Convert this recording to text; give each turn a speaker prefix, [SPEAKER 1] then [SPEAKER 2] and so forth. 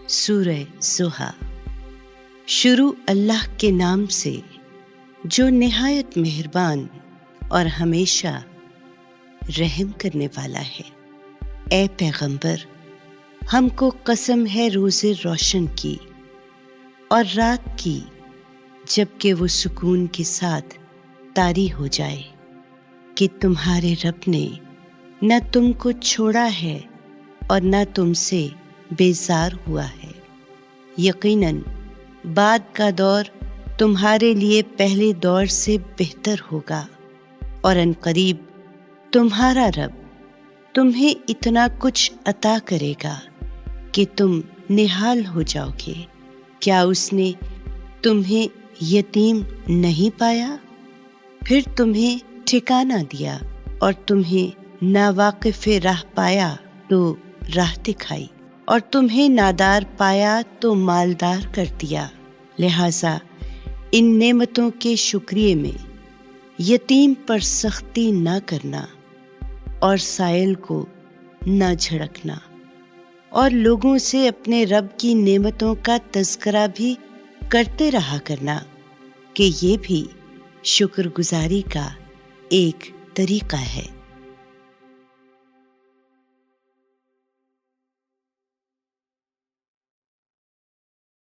[SPEAKER 1] سورہ ضحیٰ۔ شروع اللہ کے نام سے جو نہایت مہربان اور ہمیشہ رحم کرنے والا ہے۔ اے پیغمبر، ہم کو قسم ہے روز روشن کی اور رات کی جب کہ وہ سکون کے ساتھ طاری ہو جائے، کہ تمہارے رب نے نہ تم کو چھوڑا ہے اور نہ تم سے بیزار ہوا ہے۔ یقیناً بعد کا دور تمہارے لیے پہلے دور سے بہتر ہوگا، اور ان قریب تمہارا رب تمہیں اتنا کچھ عطا کرے گا کہ تم نہال ہو جاؤ گے۔ کیا اس نے تمہیں یتیم نہیں پایا، پھر تمہیں ٹھکانہ دیا اور تمہیں ناواقف راہ پایا تو راہ دکھائی، اور تمہیں نادار پایا تو مالدار کر دیا۔ لہٰذا ان نعمتوں کے شکریہ میں یتیم پر سختی نہ کرنا اور سائل کو نہ جھڑکنا، اور لوگوں سے اپنے رب کی نعمتوں کا تذکرہ بھی کرتے رہا کرنا، کہ یہ بھی شکر گزاری کا ایک طریقہ ہے۔